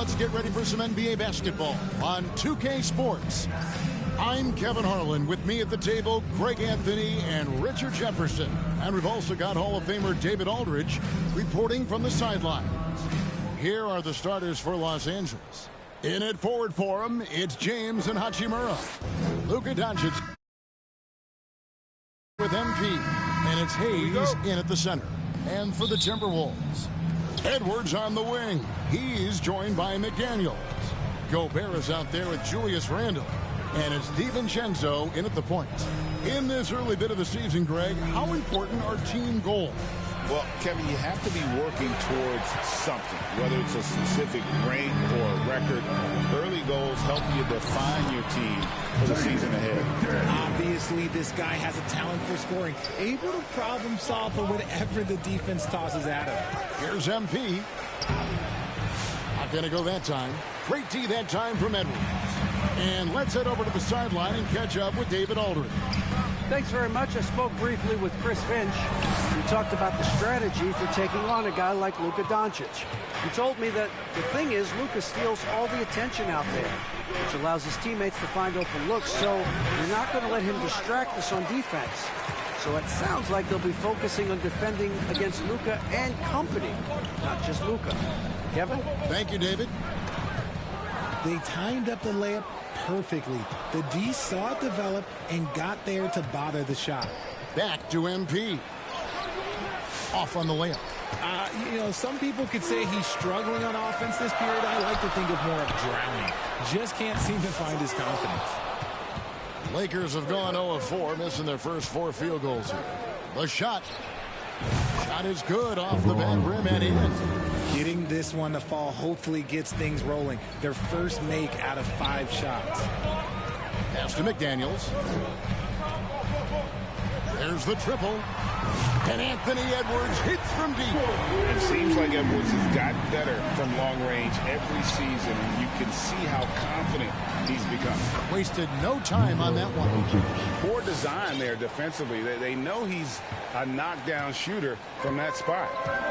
let's get ready for some NBA basketball on 2K Sports. I'm Kevin Harlan. With me at the table, Greg Anthony and Richard Jefferson. And we've also got Hall of Famer David Aldridge reporting from the sidelines. Here are the starters for Los Angeles. In at forward for him, it's James and Hachimura. Luka Doncic with MP. And it's Hayes in at the center. And for the Timberwolves, Edwards on the wing. He's joined by McDaniels. Gobert is out there with Julius Randle. And it's DiVincenzo in at the point. In this early bit of the season, Greg, how important are team goals? Well, Kevin, you have to be working towards something, whether it's a specific rank or a record. Early goals help you define your team for the season ahead. Obviously, this guy has a talent for scoring, able to problem solve for whatever the defense tosses at him. Here's MP. Not going to go that time. Great D that time from Edwards. And let's head over to the sideline and catch up with David Aldridge. Thanks very much. I spoke briefly with Chris Finch. We talked about the strategy for taking on a guy like Luka Doncic. He told me that the thing is Luka steals all the attention out there, which allows his teammates to find open looks, so you're not going to let him distract us on defense. So it sounds like they'll be focusing on defending against Luka and company, not just Luka. Kevin? Thank you, David. They timed up the layup perfectly. The D saw it develop and got there to bother the shot. Back to MP. Off on the layup. You know, some people could say he's struggling on offense this period. I like to think of more of drowning. Just can't seem to find his confidence. Lakers have gone 0 of 4, missing their first 4 field goals here. The shot. Shot is good off the back rim and in. Getting this one to fall hopefully gets things rolling. Their first make out of 5 shots. Pass to McDaniels. There's the triple. And Anthony Edwards hits from deep. It seems like Edwards has gotten better from long range every season, and you can see how confident he's become. Wasted no time on that one. Poor design there defensively. They know he's a knockdown shooter from that spot.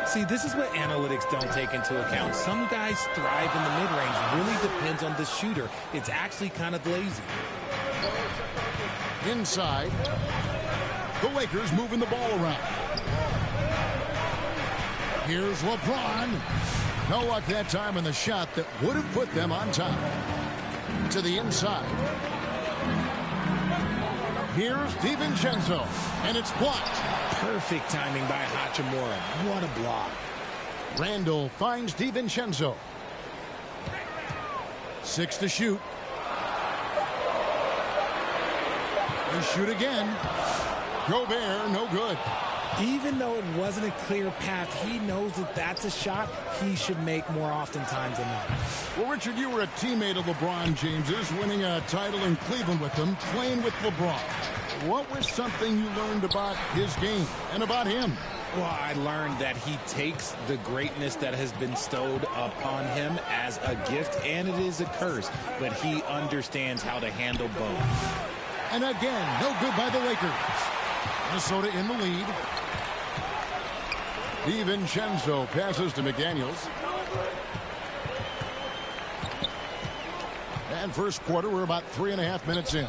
See, this is what analytics don't take into account. Some guys thrive in the mid-range. Really depends on the shooter. It's actually kind of lazy. Inside. The Lakers moving the ball around. Here's LeBron. No luck that time in the shot that would have put them on top. To the inside. Here's DiVincenzo. And it's blocked. Perfect timing by Hachimura. What a block. Randle finds DiVincenzo. 6 to shoot. They shoot again. Gobert, no good. Even though it wasn't a clear path, he knows that that's a shot he should make more oftentimes than not. Well, Richard, you were a teammate of LeBron James's, winning a title in Cleveland with him, playing with LeBron. What was something you learned about his game and about him? Well, I learned that he takes the greatness that has been bestowed upon him as a gift, and it is a curse, but he understands how to handle both. And again, no good by the Lakers. Minnesota in the lead. DiVincenzo passes to McDaniels. And first quarter, we're about 3.5 minutes in.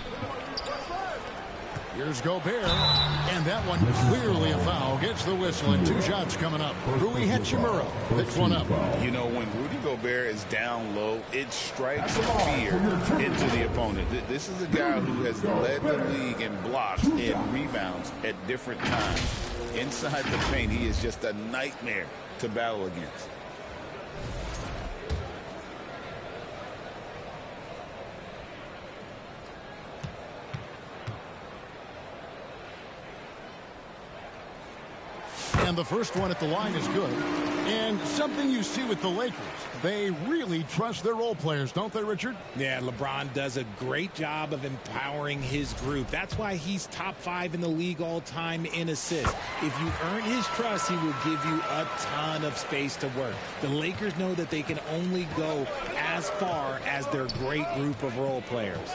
Here's Gobert. And that one clearly a foul. Gets the whistle and 2 shots coming up. Rui Hachimura picks one up. You know, when Rudy Gobert is down low, it strikes fear into the opponent. This is a guy who has led the league in blocks and rebounds at different times. Inside the paint, he is just a nightmare to battle against. And the first one at the line is good. And something you see with the Lakers, they really trust their role players, don't they, Richard? Yeah, LeBron does a great job of empowering his group. That's why he's top 5 in the league all time in assists. If you earn his trust, he will give you a ton of space to work. The Lakers know that they can only go as far as their great group of role players.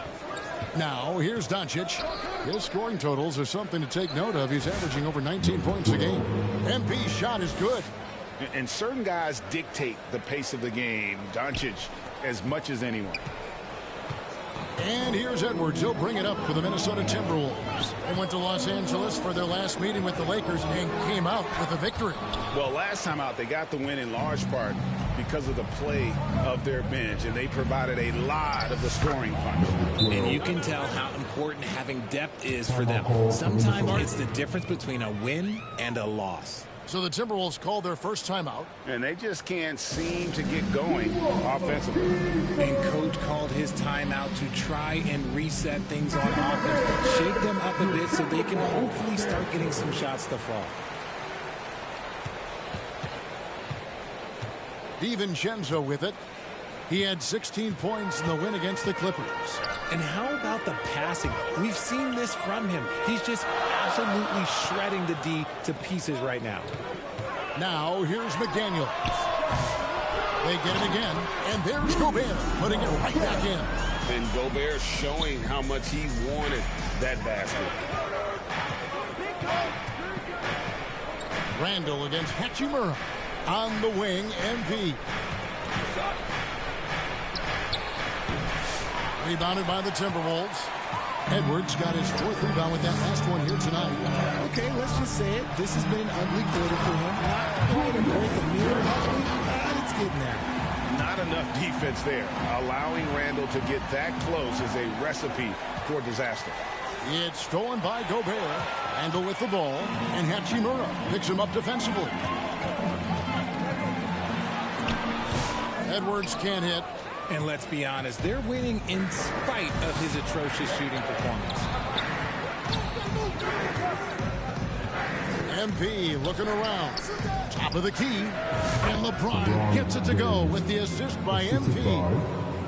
Now, here's Doncic. His scoring totals are something to take note of. He's averaging over 19 points a game. MP's shot is good. And certain guys dictate the pace of the game. Doncic as much as anyone. And here's Edwards. He'll bring it up for the Minnesota Timberwolves. They went to Los Angeles for their last meeting with the Lakers and came out with a victory. Well, last time out, they got the win in large part because of the play of their bench, and they provided a lot of the scoring punch. And you can tell how important having depth is for them. Sometimes it's the difference between a win and a loss. So the Timberwolves called their first timeout. And they just can't seem to get going offensively. And coach called his timeout to try and reset things on offense, shake them up a bit so they can hopefully start getting some shots to fall. DiVincenzo with it. He had 16 points in the win against the Clippers. And how about the passing? We've seen this from him. He's just absolutely shredding the D to pieces right now. Now, here's McDaniels. They get it again, and there's Gobert putting it right back in. And Gobert showing how much he wanted that basket. Randall against Hachimura. On the wing, MP. Rebounded by the Timberwolves. Edwards got his fourth rebound with that last one here tonight. Okay, let's just say it. This has been an ugly quarter for him. Not quite a break of mirror ugly, but it's getting there. Not enough defense there. Allowing Randall to get that close is a recipe for disaster. It's stolen by Gobert. Randall with the ball, and Hachimura picks him up defensively. Edwards can't hit. And let's be honest, they're winning in spite of his atrocious shooting performance. MP looking around. Top of the key. And LeBron gets it to go with the assist by MP.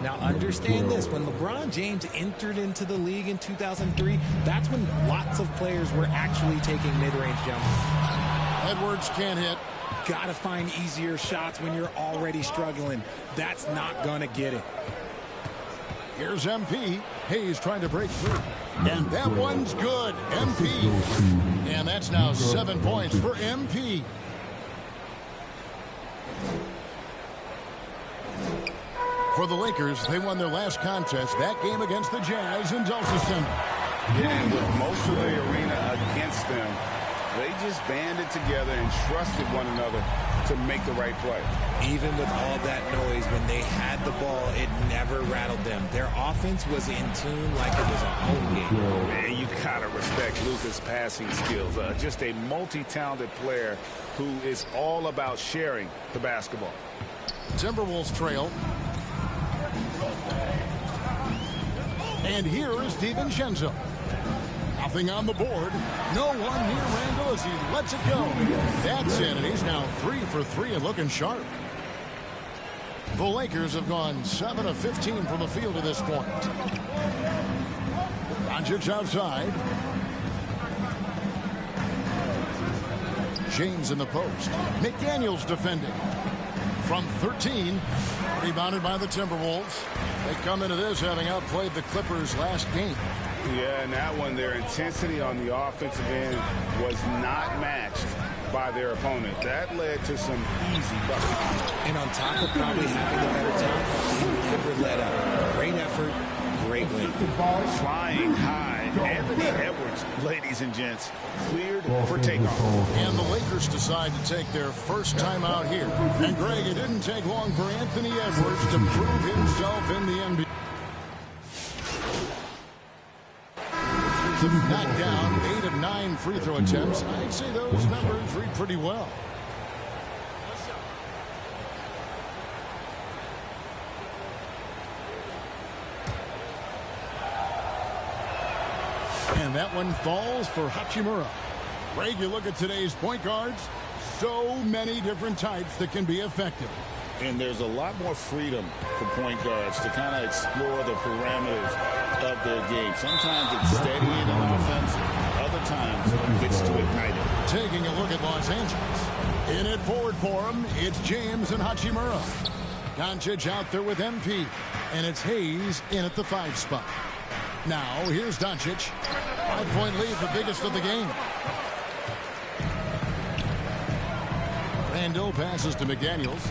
Now understand this, when LeBron James entered into the league in 2003, that's when lots of players were actually taking mid-range jumpers. Edwards can't hit. Gotta find easier shots when you're already struggling. That's not gonna get it. Here's MP. Hayes trying to break through. And that one's good. MP. And that's now 7 points for MP. For the Lakers, they won their last contest, that game against the Jazz in Delta Center. Yeah, and with most of the arena against them, they just banded together and trusted one another to make the right play. Even with all that noise, when they had the ball, it never rattled them. Their offense was in tune like it was a home game. Man, you gotta respect Luka's passing skills. Just a multi-talented player who is all about sharing the basketball. Timberwolves trail. And here is DiVincenzo. Nothing on the board. No one near Randall as he lets it go. That's in, and he's now 3 for 3 and looking sharp. The Lakers have gone 7 of 15 from the field at this point. Doncic outside. James in the post. McDaniels defending. From 13, rebounded by the Timberwolves. They come into this having outplayed the Clippers last game. Yeah, and that one, their intensity on the offensive end was not matched by their opponent. That led to some easy buckets. And on top of probably having the better talent, they never let up. Great effort, great win. Flying high. Anthony Edwards, ladies and gents, cleared for takeoff. And the Lakers decide to take their first time out here. And Greg, it didn't take long for Anthony Edwards to prove himself in the NBA. Knocked down 8 of 9 free throw attempts. I'd say those numbers read pretty well. And that one falls for Hachimura. Greg, you look at today's point guards, so many different types that can be effective. And there's a lot more freedom for point guards to kind of explore the parameters of their game. Sometimes it's steadying on offense. Other times it's to ignite it. Taking a look at Los Angeles. In it forward for him, it's James and Hachimura. Doncic out there with MP. And it's Hayes in at the 5 spot. Now, here's Doncic. 5-point lead, the biggest of the game. Randall passes to McDaniels.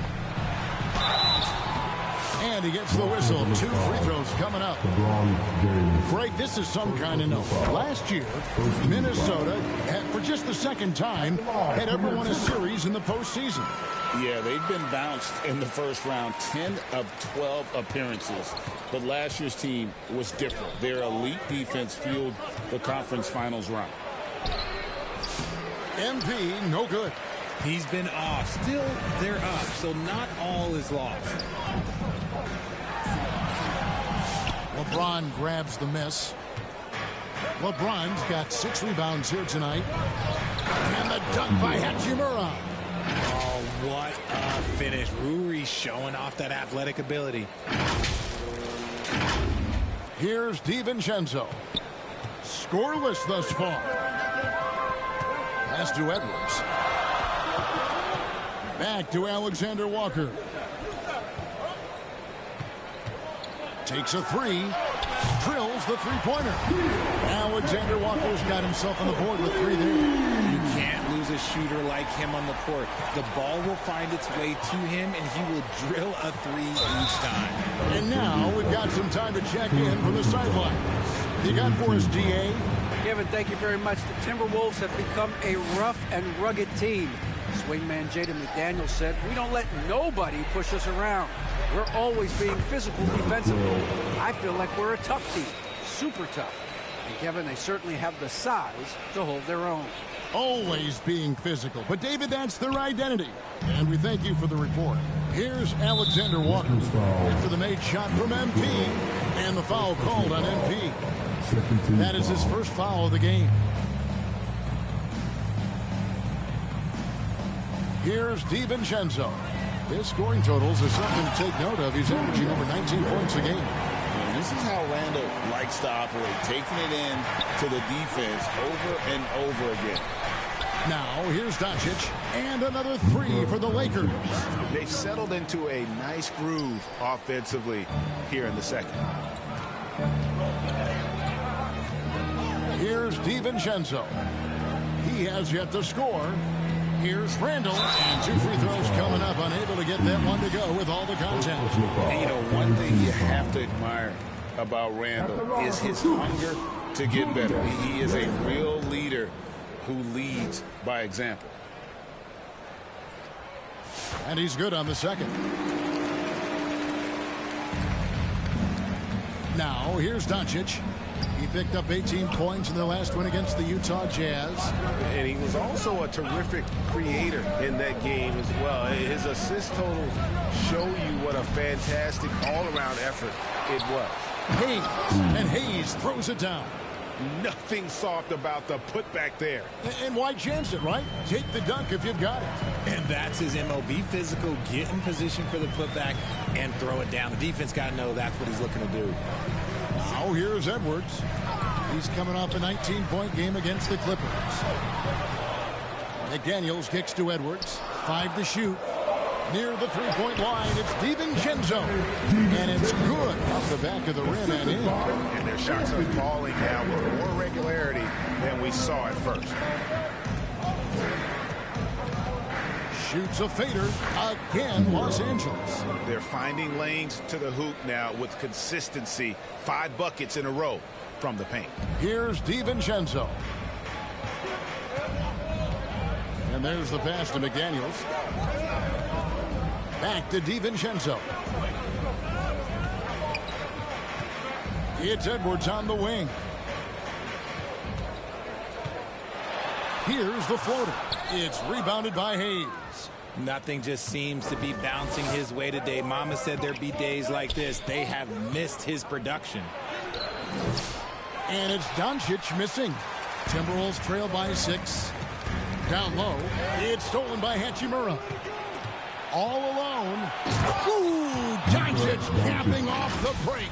And he gets the whistle. 2 free throws coming up. Greg, this is some kind of note. Last year, Minnesota, for just the second time, had ever won a series in the postseason. Yeah, they've been bounced in the first round, 10 of 12 appearances. But last year's team was different. Their elite defense fueled the conference finals run. MP, no good. He's been off. Still, they're up, so not all is lost. LeBron grabs the miss. LeBron's got 6 rebounds here tonight. And the dunk by Hachimura. Oh, what a finish. Ruri showing off that athletic ability. Here's DiVincenzo. Scoreless thus far. Pass to Edwards. Back to Alexander Walker. Takes a 3. Drills the three-pointer. Alexander Walker's got himself on the board with 3 there. You can't lose a shooter like him on the court. The ball will find its way to him, and he will drill a 3 each time. And now we've got some time to check in from the sidelines. You got for us, DA? Kevin, thank you very much. The Timberwolves have become a rough and rugged team. Swingman Jaden McDaniels said, "We don't let nobody push us around. We're always being physical defensively. I feel like we're a tough team, super tough." And Kevin, they certainly have the size to hold their own. Always being physical. But, David, that's their identity. And we thank you for the report. Here's Alexander Walker for the made shot from MP. And the foul called on MP. That is his first foul of the game. Here's DiVincenzo. His scoring totals are something to take note of. He's averaging over 19 points a game. And this is how Randall likes to operate, taking it in to the defense over and over again. Now, here's Doncic, and another 3 for the Lakers. They've settled into a nice groove offensively here in the second. Here's DiVincenzo. He has yet to score. Here's Randall, and 2 free throws coming up, unable to get that one to go with all the contact. And, you know, one thing you have to admire about Randall is his hunger to get better. He is a real leader who leads by example. And he's good on the second. Now, here's Doncic. He picked up 18 points in their last win against the Utah Jazz. And he was also a terrific creator in that game as well. His assist totals show you what a fantastic all-around effort it was. Hayes, and Hayes throws it down. Nothing soft about the putback there. And why chance it, right? Take the dunk if you've got it. And that's his MO. Be physical, get in position for the putback, and throw it down. The defense got to know that's what he's looking to do. Now here's Edwards. He's coming off a 19-point game against the Clippers. McDaniels kicks to Edwards. 5 to shoot. Near the three-point line, it's DiVincenzo. And it's good off the back of the rim and in. And their shots are falling now with more regularity than we saw at first. Shoots a fader. Again, Los Angeles. They're finding lanes to the hoop now with consistency. 5 buckets in a row from the paint. Here's DiVincenzo. And there's the pass to McDaniels. Back to DiVincenzo. It's Edwards on the wing. Here's the floater. It's rebounded by Hayes. Nothing just seems to be bouncing his way today. Mama said there'd be days like this. They have missed his production. And it's Doncic missing. Timberwolves trail by 6. Down low. It's stolen by Hachimura. All alone. Ooh, Doncic capping off the break.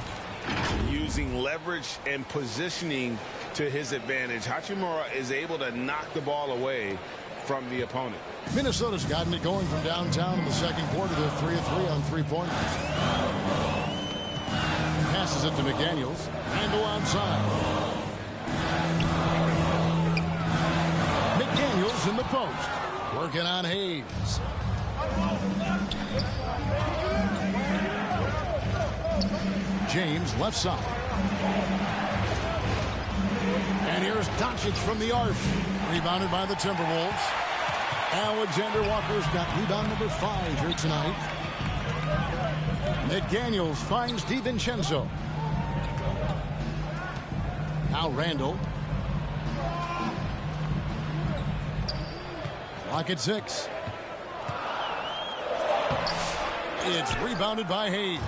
Using leverage and positioning to his advantage, Hachimura is able to knock the ball away from the opponent. Minnesota's gotten it going from downtown in the second quarter. They're 3 of 3 on three-pointers. Passes it to McDaniels. Randall outside. McDaniels in the post. Working on Hayes. James left side. And here's Doncic from the arc. Rebounded by the Timberwolves. Alexander Walker's got rebound number 5 here tonight. McDaniels finds DiVincenzo. Now Randall. Clock at 6. It's rebounded by Hayes.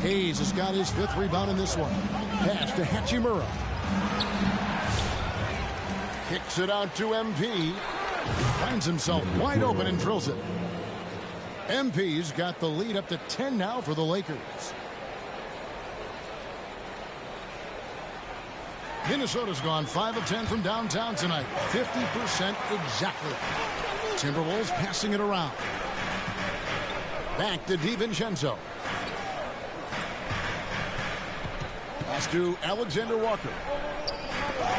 Hayes has got his 5th rebound in this one. Pass to Hachimura. Kicks it out to MP. Finds himself wide open and drills it. MP's got the lead up to 10 now for the Lakers. Minnesota's gone 5 of 10 from downtown tonight. 50% exactly. Timberwolves passing it around. Back to DiVincenzo. Pass to Alexander Walker.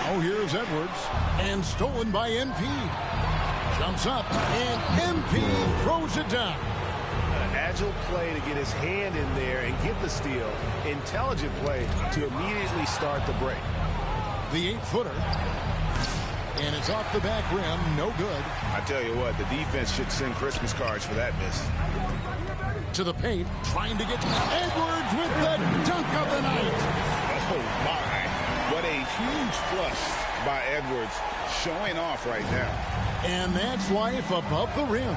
Oh, here's Edwards. And stolen by MP. Jumps up, and MP throws it down. An agile play to get his hand in there and get the steal. Intelligent play to immediately start the break. The 8-footer. And it's off the back rim. No good. I tell you what, the defense should send Christmas cards for that miss. To the paint, trying to get Edwards with the dunk of the night. Oh, my. What a huge flush by Edwards, showing off right now. And that's life above the rim,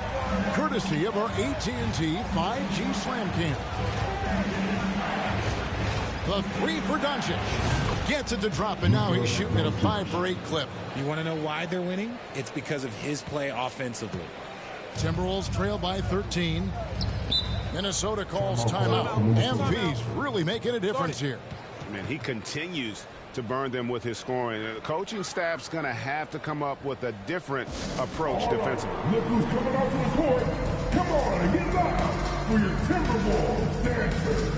courtesy of our AT&T 5G Slam Cam. The 3 for Doncic. Gets it to drop, and now he's shooting at a 5 for 8 clip. You want to know why they're winning? It's because of his play offensively. Timberwolves trail by 13. Minnesota calls timeout. MP's really making a difference here. Man, he continues to burn them with his scoring. The coaching staff's going to have to come up with a different approach defensively. Look who's coming out to the court. Come on and get loud for your Timberwolves dancers.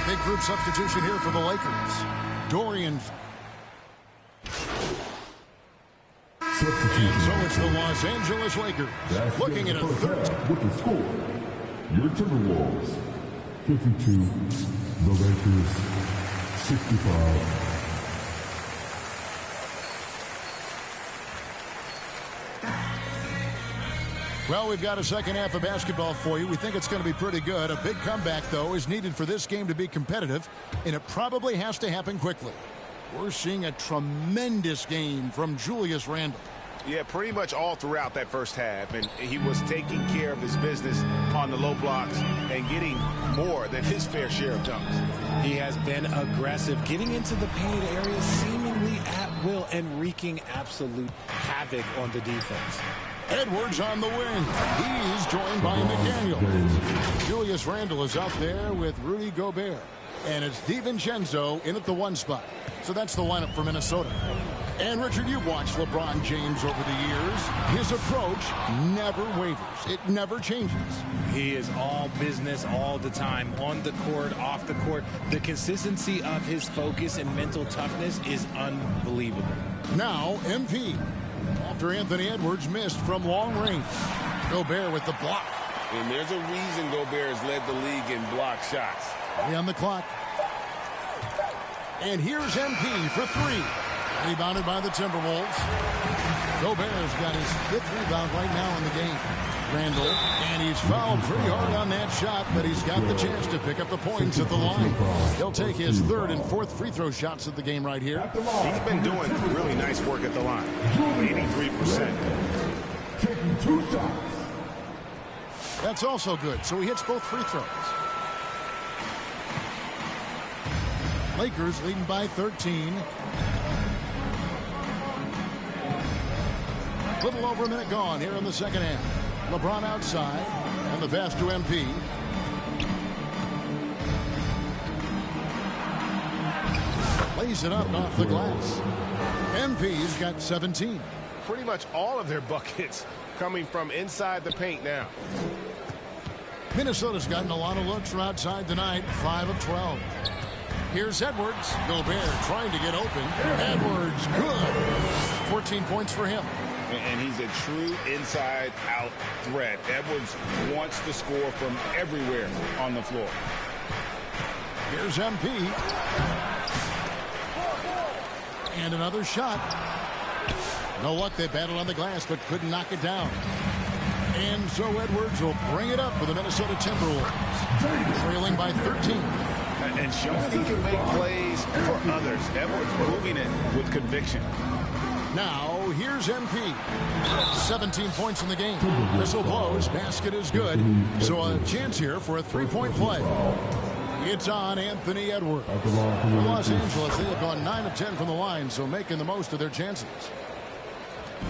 Big group substitution here for the Lakers. Dorian. And so it's the Los Angeles Lakers looking at a third. With the score, your Timberwolves 52, the Lakers 65. Well, we've got a second half of basketball for you. We think it's going to be pretty good. A big comeback, though, is needed for this game to be competitive, and it probably has to happen quickly. We're seeing a tremendous game from Julius Randle. Yeah, pretty much all throughout that first half, and he was taking care of his business on the low blocks and getting more than his fair share of dunks. He has been aggressive, getting into the painted area seemingly at will and wreaking absolute havoc on the defense. Edwards on the wing. He's joined by McDaniels. Julius Randle is out there with Rudy Gobert. And it's DiVincenzo in at the 1 spot. So that's the lineup for Minnesota. And, Richard, you've watched LeBron James over the years. His approach never wavers. It never changes. He is all business all the time, on the court, off the court. The consistency of his focus and mental toughness is unbelievable. Now, MP. After Anthony Edwards missed from long range. Gobert with the block. And there's a reason Gobert has led the league in block shots. 3 on the clock. And here's MP for 3. Rebounded by the Timberwolves. Gobert's got his 5th rebound right now in the game. Randle, and he's fouled pretty hard on that shot, but he's got the chance to pick up the points at the line. He'll take his 3rd and 4th free throw shots of the game right here. He's been doing really nice work at the line. 83%. Taking 2 shots. That's also good, so he hits both free throws. Lakers leading by 13. Little over a minute gone here in the second half. LeBron outside, and the pass to MP. Lays it up off the glass. MP's got 17. Pretty much all of their buckets coming from inside the paint now. Minnesota's gotten a lot of looks from outside tonight, 5 of 12. Here's Edwards. Gobert trying to get open. Edwards, good. 14 points for him. And he's a true inside-out threat. Edwards wants to score from everywhere on the floor. Here's MP. And another shot. No luck, they battled on the glass, but couldn't knock it down. And so Edwards will bring it up for the Minnesota Timberwolves, trailing by 13. And showing he can make plays for others. Edwards moving it with conviction. Now, here's MP. 17 points in the game. Whistle blows. Basket is good. So a chance here for a three-point play. It's on Anthony Edwards. For Los Angeles, they have gone 9 of 10 from the line, so making the most of their chances.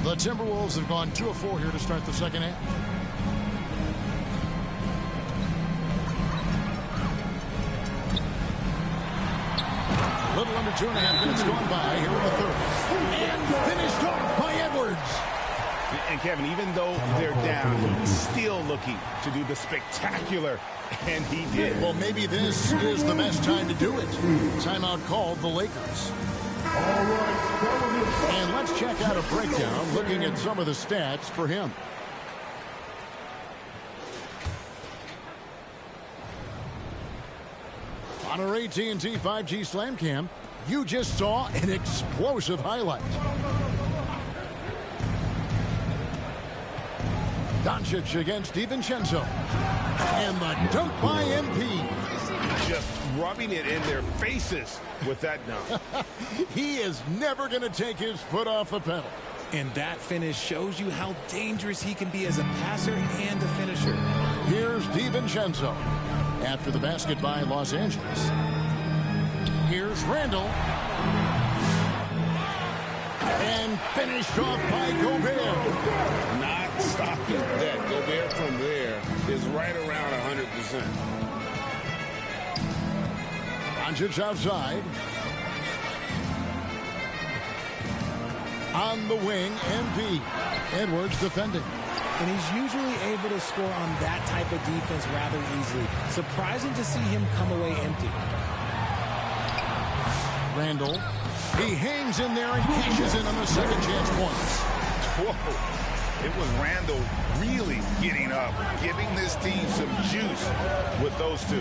The Timberwolves have gone 2 of 4 here to start the second half. A little under 2.5 minutes gone by here in the third. And finished off by Edwards. And Kevin, even though they're down, he's still looking to do the spectacular, and he did. Well, maybe this is the best time to do it. Timeout called the Lakers. And let's check out a breakdown looking at some of the stats for him. On our AT&T 5G Slam Cam, you just saw an explosive highlight. Doncic against DiVincenzo. And the dunk by MP. Just rubbing it in their faces with that dunk. He is never going to take his foot off the pedal. And that finish shows you how dangerous he can be as a passer and a finisher. Here's DiVincenzo. After the basket by Los Angeles. Here's Randall. And finished off by Gobert. Not stopping that. Gobert from there is right around 100%. Doncic outside. On the wing, MP. Edwards defending. And he's usually able to score on that type of defense rather easily. Surprising to see him come away empty. Randall. He hangs in there and cashes in on the second chance points. Whoa. It was Randall really getting up, giving this team some juice with those two.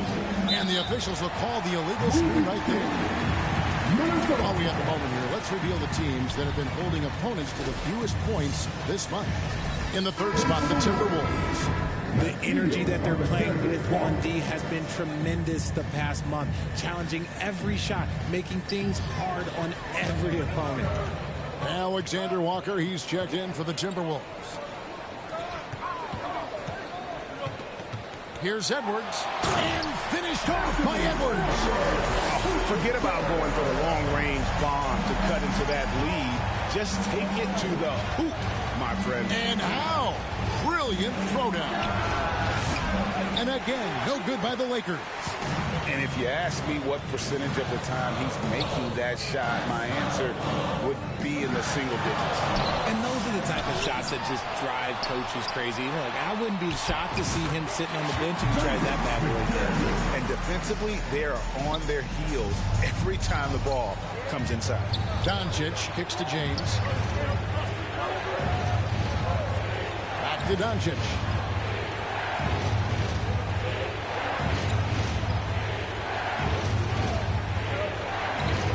And the officials will call the illegal screen right there. While we have the moment here, let's reveal the teams that have been holding opponents to the fewest points this month. In the third spot, the Timberwolves. The energy that they're playing with on D has been tremendous the past month, challenging every shot, making things hard on every opponent. Alexander Walker, he's checked in for the Timberwolves. Here's Edwards, and finished off by Edwards. Forget about going for the long-range bomb to cut into that lead. Just take it to the hoop, my friend. And how? Brilliant throwdown. And again, no good by the Lakers. And if you ask me what percentage of the time he's making that shot, my answer would be in the single digits. And those are the type of shots that just drive coaches crazy. Like, I wouldn't be shocked to see him sitting on the bench if he tried that bad boy right there. And defensively, they are on their heels every time the ball comes inside. Doncic kicks to James. Back to Doncic.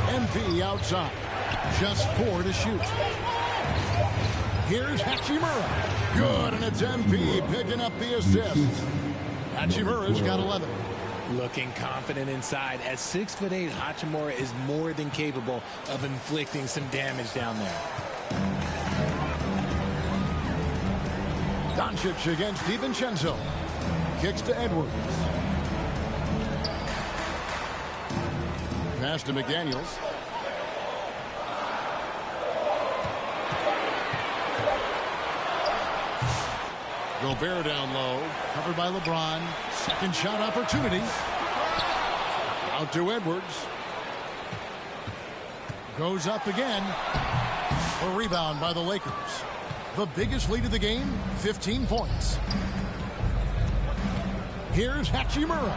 MP outside. Just 4 to shoot. Here's Hachimura. Good, and it's MP picking up the assist. Hachimura's got 11. Looking confident inside. At 6'8", Hachimura is more than capable of inflicting some damage down there. Doncic against DiVincenzo. Kicks to Edwards. Pass to McDaniels. Gobert down low. Covered by LeBron. Second shot opportunity. Out to Edwards. Goes up again. A rebound by the Lakers. The biggest lead of the game, 15 points. Here's Hachimura.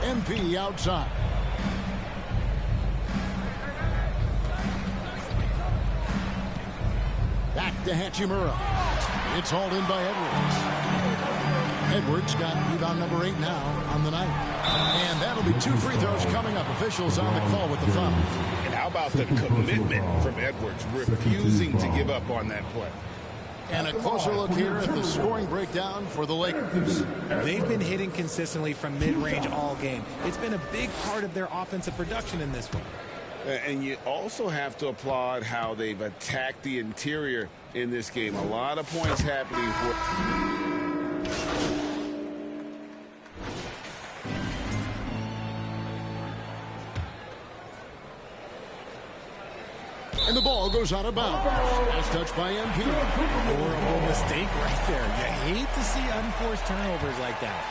MP outside. Back to Hachimura. It's hauled in by Edwards. Edwards got rebound number 8 now on the night. And that'll be 2 free throws coming up. Officials on the call with the foul. And how about the commitment from Edwards, refusing to give up on that play? And a closer look here at the scoring breakdown for the Lakers. They've been hitting consistently from mid-range all game. It's been a big part of their offensive production in this one. And you also have to applaud how they've attacked the interior in this game. A lot of points happening for... And the ball goes out of bounds. Last touch by MP. Horrible mistake right there. You hate to see unforced turnovers like that.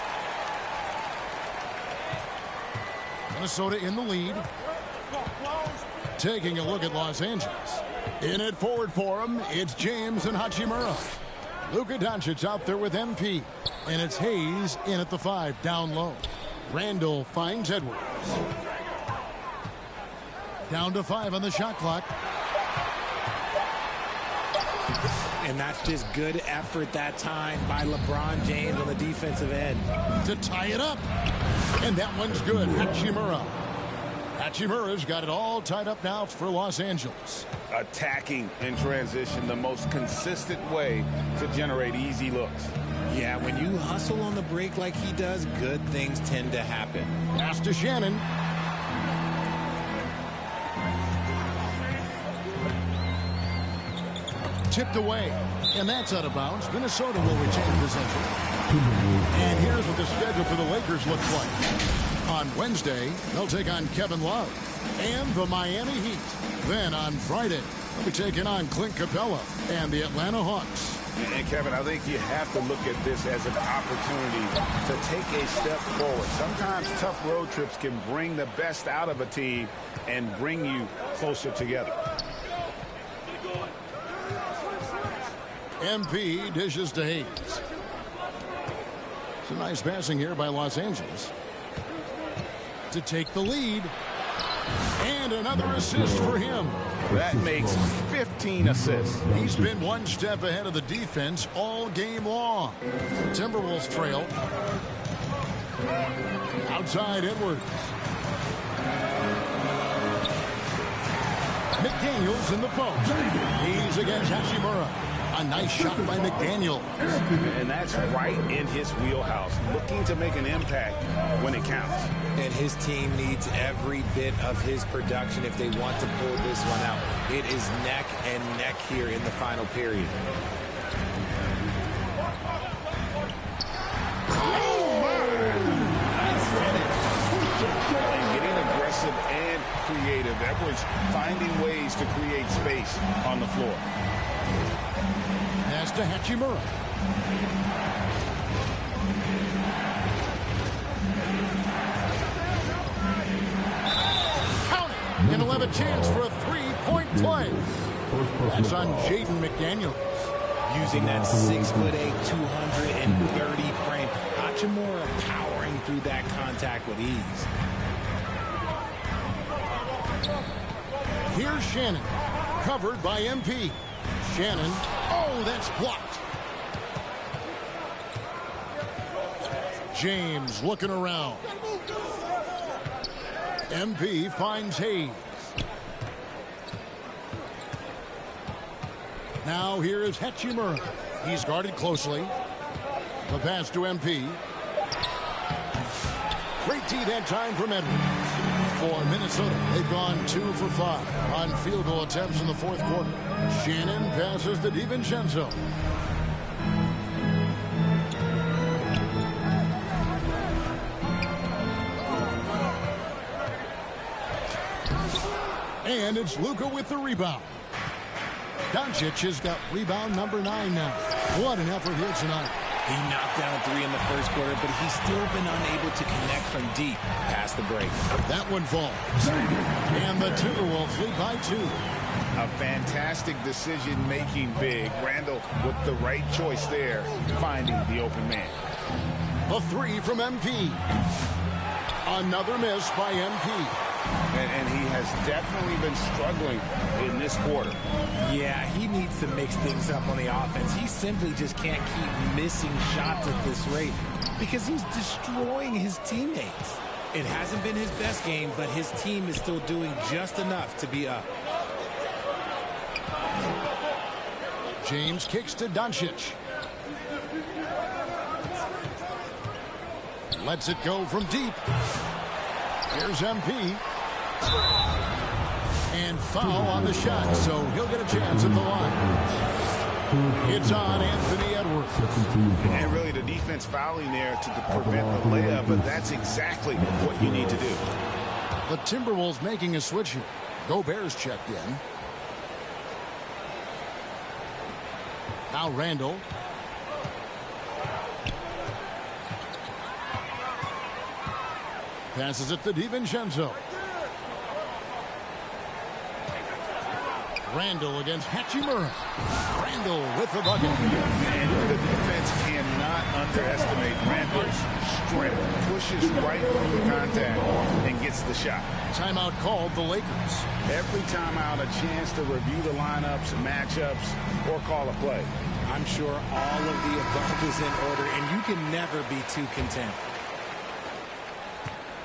Minnesota in the lead. Taking a look at Los Angeles. In it forward for him, it's James and Hachimura. Luka Doncic out there with MP. And it's Hayes in at the 5, down low. Randall finds Edwards. Down to 5 on the shot clock. And that's just good effort that time by LeBron James on the defensive end. To tie it up. And that one's good. Hachimura. Hachimura's got it all tied up now for Los Angeles. Attacking in transition, the most consistent way to generate easy looks. Yeah, when you hustle on the break like he does, good things tend to happen. Pass to Shannon. Tipped away, and that's out of bounds. Minnesota will retain possession. And here's what the schedule for the Lakers looks like. On Wednesday, they'll take on Kevin Love and the Miami Heat. Then on Friday, they'll be taking on Clint Capella and the Atlanta Hawks. And Kevin, I think you have to look at this as an opportunity to take a step forward. Sometimes tough road trips can bring the best out of a team and bring you closer together. MP dishes to Hayes. Some nice passing here by Los Angeles to take the lead. And another assist for him. That makes 15 assists. He's been one step ahead of the defense all game long. Timberwolves trail. Outside Edwards. McDaniels in the post. He's against Hachimura. A nice shot by McDaniel. And that's right in his wheelhouse. Looking to make an impact when it counts. And his team needs every bit of his production if they want to pull this one out. It is neck and neck here in the final period. Oh, my! Nice finish. And getting aggressive and creative. Edwards finding ways to create space on the floor. Pass to Hachimura. Count it. And he'll have a chance for a three-point play. That's on Jaden McDaniels. Using that 6'8", 230 frame. Hachimura powering through that contact with ease. Here's Shannon. Covered by MP. Shannon. Oh, that's blocked. James looking around. MP finds Hayes. Now here is Hachimura. He's guarded closely. The pass to MP. Great D that time from Edwards. For Minnesota, they've gone 2 for 5 on field goal attempts in the fourth quarter. Shannon passes to DiVincenzo. And it's Luka with the rebound. Doncic has got rebound number 9 now. What an effort here tonight. He knocked down a 3 in the first quarter, but he's still been unable to connect from deep past the break. That one falls. And the Timberwolves lead by 2. A fantastic decision-making big. Randall with the right choice there, finding the open man. The three from MP. Another miss by MP. And he has definitely been struggling in this quarter. Yeah, he needs to mix things up on the offense. He simply just can't keep missing shots at this rate because he's destroying his teammates. It hasn't been his best game, but his team is still doing just enough to be up. James kicks to Doncic. Lets it go from deep. Here's MP. And foul on the shot, so he'll get a chance at the line. It's on Anthony Edwards. And really the defense fouling there to prevent the layup, but that's exactly what you need to do. The Timberwolves making a switch here. Gobert's checked in. Now Randall. Passes it to DiVincenzo. Randall against Hachimura. Randall with the bucket. And the defense cannot underestimate Randall's strength. Pushes right through the contact and gets the shot. Timeout called the Lakers. Every timeout, a chance to review the lineups, matchups, or call a play. I'm sure all of the above is in order, and you can never be too content.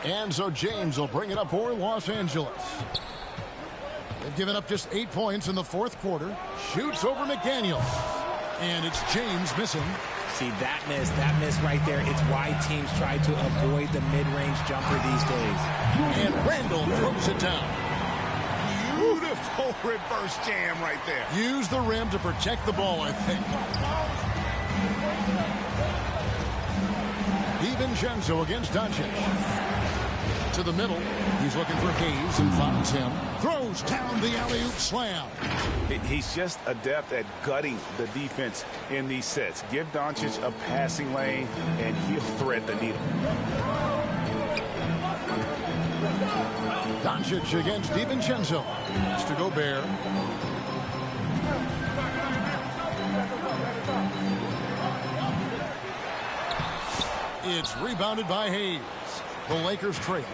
And so James will bring it up for Los Angeles. They've given up just 8 points in the fourth quarter. Shoots over McDaniel. And it's James missing. See, that miss right there, it's why teams try to avoid the mid-range jumper these days. And Randall throws it down. Beautiful reverse jam right there. Use the rim to protect the ball, I think. DiVincenzo against Doncic. To the middle. He's looking for Hayes and finds him. Throws down the alley-oop slam. He's just adept at gutting the defense in these sets. Give Doncic a passing lane, and he'll thread the needle. Doncic against DiVincenzo. It's to Gobert. It's rebounded by Hayes. The Lakers trail.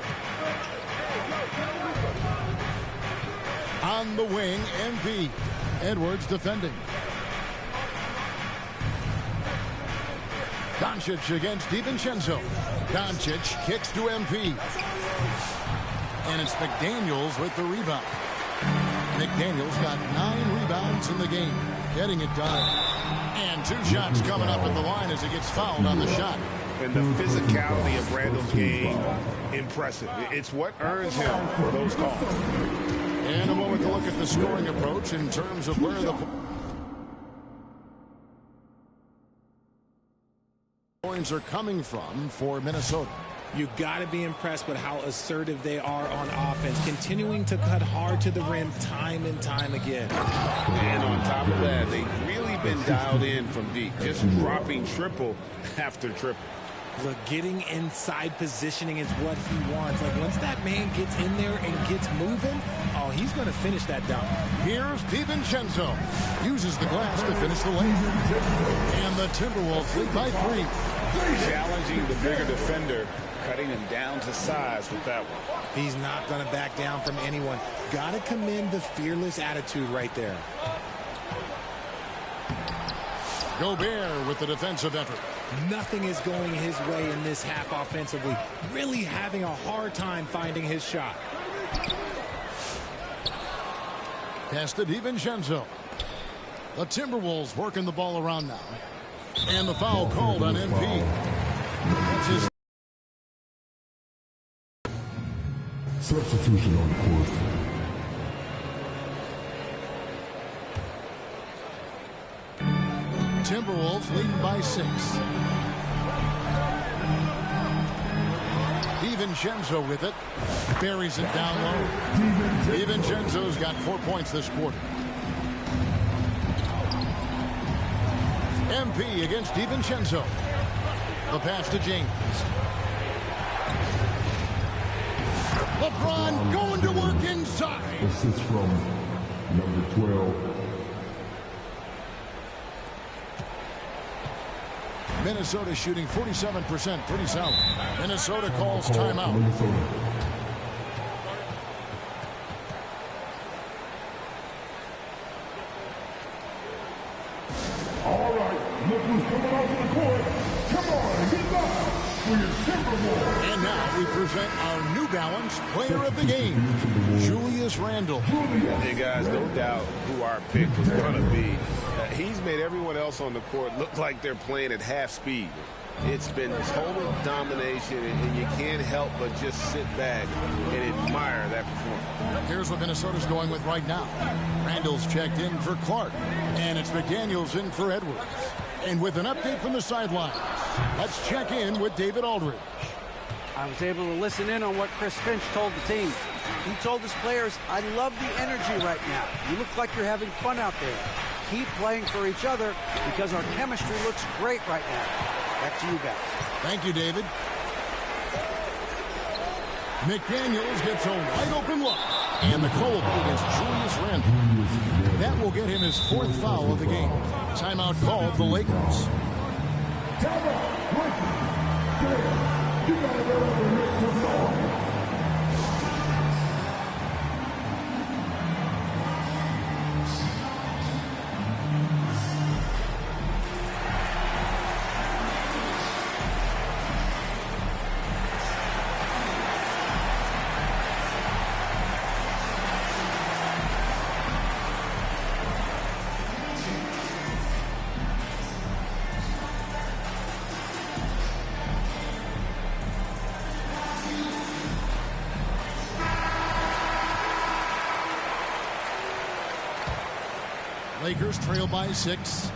On the wing, MP. Edwards defending. Doncic against DiVincenzo. Doncic kicks to MP. And it's McDaniels with the rebound. McDaniels got 9 rebounds in the game. Getting it done. And 2 shots coming up at the line as he gets fouled on the shot. And the physicality of Randall's game, impressive. It's what earns him those calls. And a moment to look at the scoring approach in terms of where the points are coming from for Minnesota. You got to be impressed with how assertive they are on offense, continuing to cut hard to the rim time and time again. And on top of that, they've really been dialed in from deep, just dropping triple after triple. Look, getting inside positioning is what he wants. Like, once that man gets in there and gets moving, oh, he's going to finish that dunk. Here's DiVincenzo. Uses the glass to finish the lane. And the Timberwolves lead by 3. Challenging the bigger defender, cutting him down to size with that one. He's not going to back down from anyone. Got to commend the fearless attitude right there. Gobert with the defensive effort. Nothing is going his way in this half offensively. Really having a hard time finding his shot. Pass to DiVincenzo. The Timberwolves working the ball around now. And the foul called on MP. That's his substitution on court. Timberwolves leading by 6. DiVincenzo with it. Buries it down low. DiVincenzo's got 4 points this quarter. MP against DiVincenzo. The pass to James. LeBron going to work inside. Assist from number 12. Minnesota shooting 47%, pretty solid. Minnesota calls timeout. All right, look who's coming onto the court. Come on, get down for your Timberwolves. And now we present our New Balance player of the game, Julius Randle. Hey, guys, no doubt who our pick was going to be. He's made everyone else on the court look like they're playing at half speed. It's been total domination, and you can't help but just sit back and admire that performance. Here's what Minnesota's going with right now. Randall's checked in for Clark, and it's McDaniels in for Edwards. And with an update from the sidelines, let's check in with David Aldridge. I was able to listen in on what Chris Finch told the team. He told his players, I love the energy right now. You look like you're having fun out there. Keep playing for each other because our chemistry looks great right now. Back to you guys. Thank you, David. McDaniels gets a wide open look. And the call against Julius Randle. That will get him his 4th foul of the game. Timeout called the Lakers. Timeout, Lakers. You gotta get up and make some noise. Lakers trail by 6.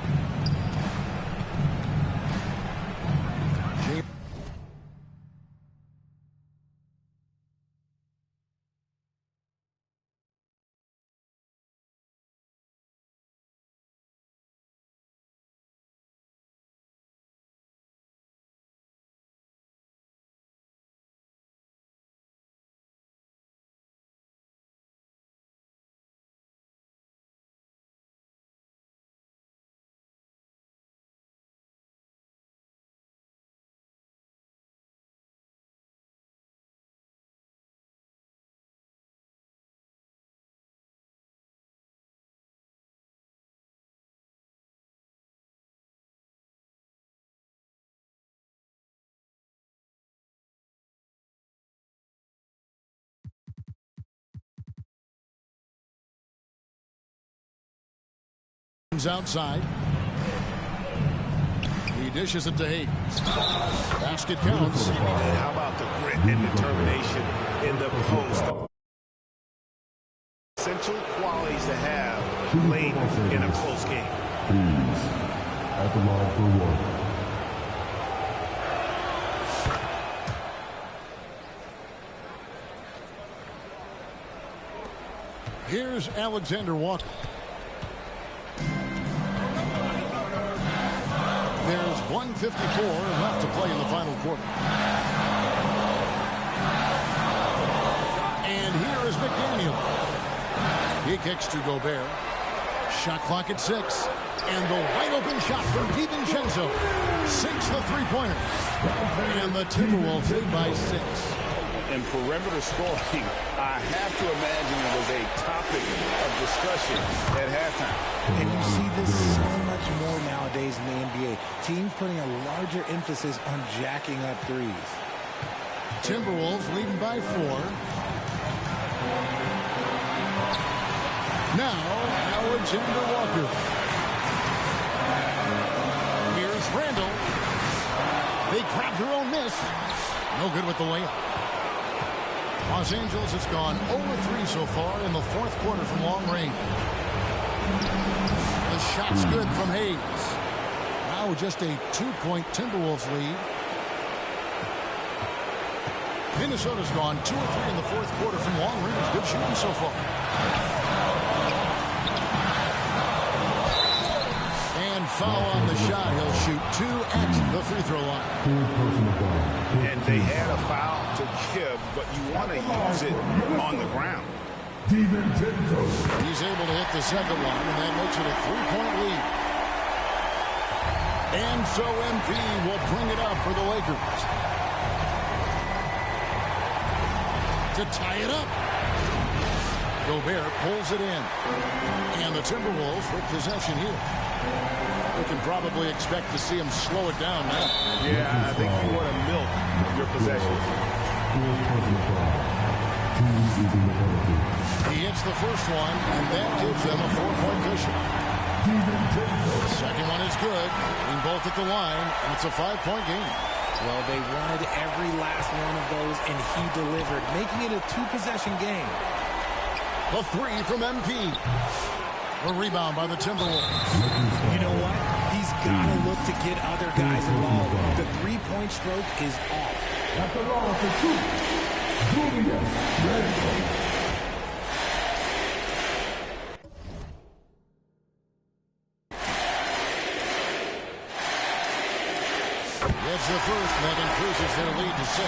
Outside. He dishes it to Hayes. Basket counts. How about the grit and determination in the post? Essential qualities to have late in a close game. Please, at the line for one. Here's Alexander Walker. There's 1:54 left to play in the final quarter. And here is McDaniel. He kicks to Gobert. Shot clock at 6. And the wide open shot from DiVincenzo. Sinks the three-pointer. And the Timberwolves lead by 6. And perimeter scoring, I have to imagine it was a topic of discussion at halftime. And you see this so much more nowadays in the NBA. Teams putting a larger emphasis on jacking up threes. Timberwolves leading by 4. Now, Alexander Walker. Here's Randall. They grabbed their own miss. No good with the layup. Los Angeles has gone 0-3 so far in the 4th quarter from long range. The shot's good from Hayes. Now just a 2-point Timberwolves lead. Minnesota's gone 2-3 in the 4th quarter from long range. Good shooting so far. And foul on the shot. He'll shoot 2 at the free throw line. And they had a foul to give, but you want to use it on the ground. He's able to hit the second one, and that makes it a 3-point lead. And so MP will bring it up for the Lakers. To tie it up. Gobert pulls it in. And the Timberwolves with possession here. We can probably expect to see him slow it down now. Yeah, I think you want to milk your possession. He hits the first one, and that gives them a 4-point cushion. The second one is good. In both at the line, and it's a 5-point game. Well, they wanted every last one of those, and he delivered, making it a 2-possession game. The three from MP. A rebound by the Timberwolves. You know what? He's got to look to get other guys involved. The three-point stroke is off. At the line for two, Julius Randle. It's the first, and that increases their lead to 6.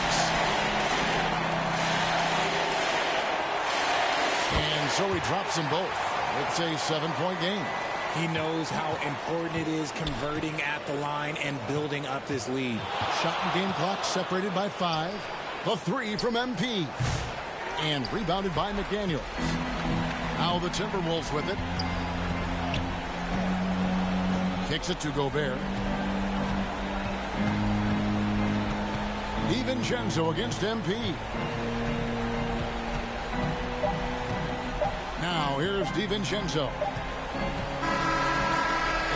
And so he drops them both. It's a 7-point game. He knows how important it is converting at the line and building up this lead. Shot and game clock separated by 5. The three from MP. And rebounded by McDaniels. Now the Timberwolves with it. Kicks it to Gobert. DiVincenzo against MP. Now here's DiVincenzo.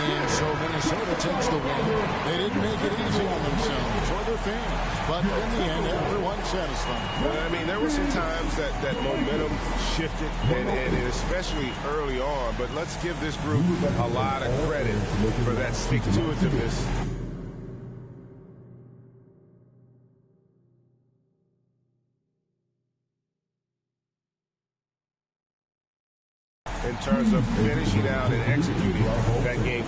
And so Minnesota takes the win. They didn't make it easy on themselves or their fans. But in the end, everyone's satisfied. I mean, there were some times that momentum shifted, and especially early on. But let's give this group a lot of credit for that stick-to-itiveness. In terms of finishing out and executing that game.